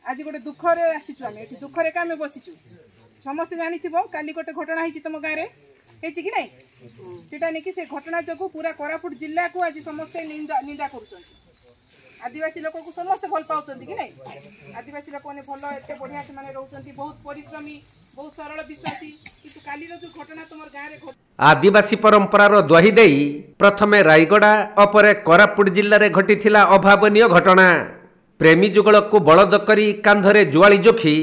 आज गोटे दुखरे आसीचु आम ये दुखरे का बसीचु समस्ते जानी काली गोटे घटना होती तुम गाँव में कि ना सीटा नहीं कि से घटना जो पूरा कोरापुट जिला को आज समस्ते निंदा कर आदिवासी लोक को समस्ते भल पाँच कि ना आदिवासी लोक मैंने भल एत बढ़िया से रोच बहुत परिश्रमी बहुत सरल विश्वासी कि काली जो घटना तुम गाँव में आदिवासी परंपरार द्वाही दे प्रथमे रायगड़ा अपरे कोरापुट जिले में घटी अभावनीय घटना प्रेमी जुगल को बलद करी कांधरे जुआली जोखी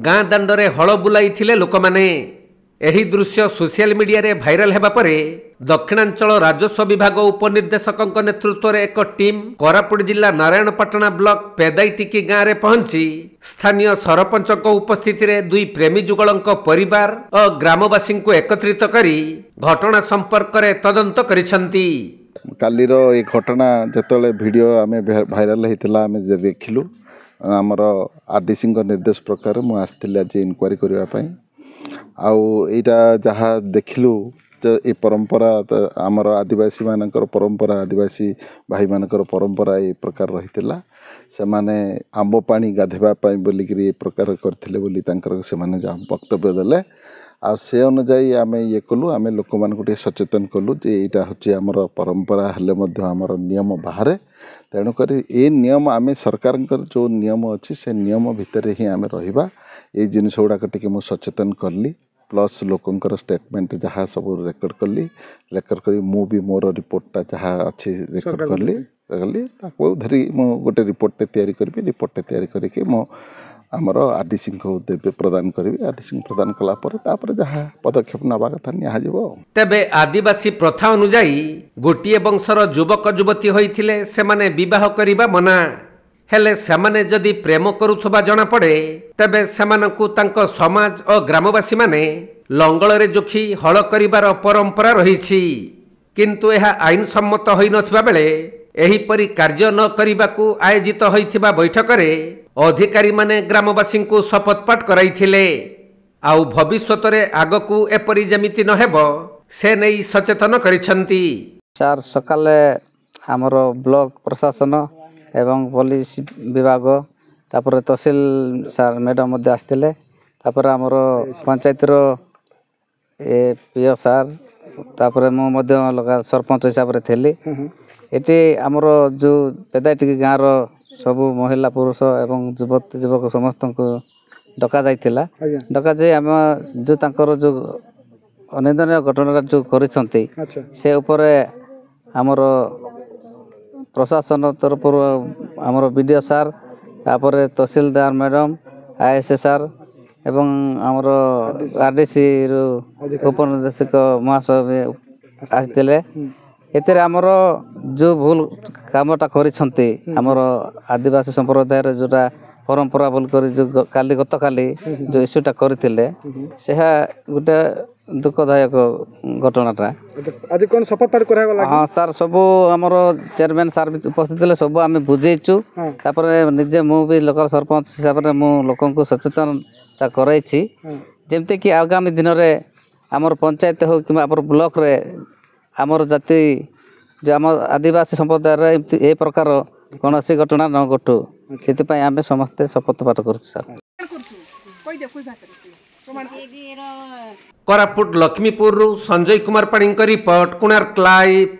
गाँ दांडरे हल बुलाई लोक माने एही दृश्य सोशल मीडिया रे भाइराल हेबा परे दक्षिणांचल राजस्व विभाग उपनिर्देशक नेतृत्व में एक टीम कोरापुट जिला नारायणपाटना ब्लॉक पेदाईटिकी गाँव में पहुंची स्थानीय सरपंच उपस्थिति रे दुई प्रेमी जुगल परिवार और ग्रामवासी को एकत्रित करी घटना संपर्क में तदंत करिसेंती। कालीर ये घटना जिते वीडियो आम भाइराल होता आम देखिलु आमर आरडीसी निर्देश प्रकार मुझे आसती आज इनक्वारी करने आईटा जहाँ देखिलु ये परंपरा आमर आदिवासी मानकर परंपरा आदिवासी भाई मानकर परंपरा ये प्रकार रही से माने आंब पानी गाधेवाई बोलिक ये प्रकार करते से वक्तव्य देले आ से अनुजाई आम ये कलु आम लोक मान सचेतन कलु जे यहाँ हूँ आमर परंपरा हेले आमर नियम बाहर तेणुक ये नियम आम सरकार जो नियम अच्छी से नियम भितर ही आम रहा ये जिनस गुड़ाक टी सचेतन कली प्लस लोकंर स्टेटमेंट जहाँ सब रेकर्ड कली कर मु भी मोर रिपोर्टा जहाँ अच्छी रेकर्ड कली धरी मु गोटे रिपोर्टे तैयारी करी रिपोर्टे तैयारी करके मो आमर आरडीसी को देवे प्रदान करी आरडीसी प्रदान कलापर जहाँ पदक्षेप नवा कथा नियाजिबो। तेबे आदिवासी प्रथा अनुजाई गोटिए वंशर युवक युवती होइथिले सेमाने विवाह करिबा मना हेले सेमाने जदि प्रेम करुथबा जणा पड़े तेबे सेमानकु तांको समाज और ग्रामवासी माने लंगलरे जोखी हल करिबार परंपरा रहिछि किंतु यह आईन सम्मत होई नथिबा बेले एहीपरि कार्य न करिबाकू आयोजित होइथिबा बैठक रे अधिकारी माने ग्रामवासी को शपथ पाठ कराइथिले आउ भविष्यत रे आगकू एपरि जेमिति न हेबो से नै सचेतन करिसंती। चार सकाले हमर ब्लॉक प्रशासन एवं पुलिस विभाग तापर तहसील सार मैडम मध्य आसते तापर आमर पंचायत पीओ सार तापर मु लगा सरपंच हिसाब से थी ये आमर जो पेदाईटिकी गाँव सबू महिला पुरुष एवं युवती युवक समस्त को डका जाइथिला डका जाई आम जो तांकर जो अनिंदनीय घटना जो करिसंती से ऊपर आमर प्रशासन तरफ आमर बीडीओ सार तापर तहसीलदार मैडम आईएसए सार एवं आमर आरडीसी उपनिर्देशक महाशय आसते एतिर आमर जो भूल कामटा करिसंती आमर आदिवासी संप्रदाय जोटा परंपरा बोल कर जो काली गत काली जो इश्यूटा करथिले से गोटे दुखदायक घटनाटा आज कौन शपथ पाठ करा गला। हाँ सर सब आमर चेयरमैन सार भी उपस्थित थे सब आम बुझेचु तापर निजे मु भी लोकल सरपंच हिसाब से मु लोकन को सचेतनता कराइछि जेमते कि आगामी दिन में आमर पंचायत हो कि ब्लॉक रे आमर जाति जो आम आदिवासी संप्रदाय ए प्रकार कौन सी घटना न घटू से आम समस्ते शपथ पाठ कर सर। कोरापुट लक्ष्मीपुर संजय कुमार पाणी रिपोर्ट कोणार्क लाइव।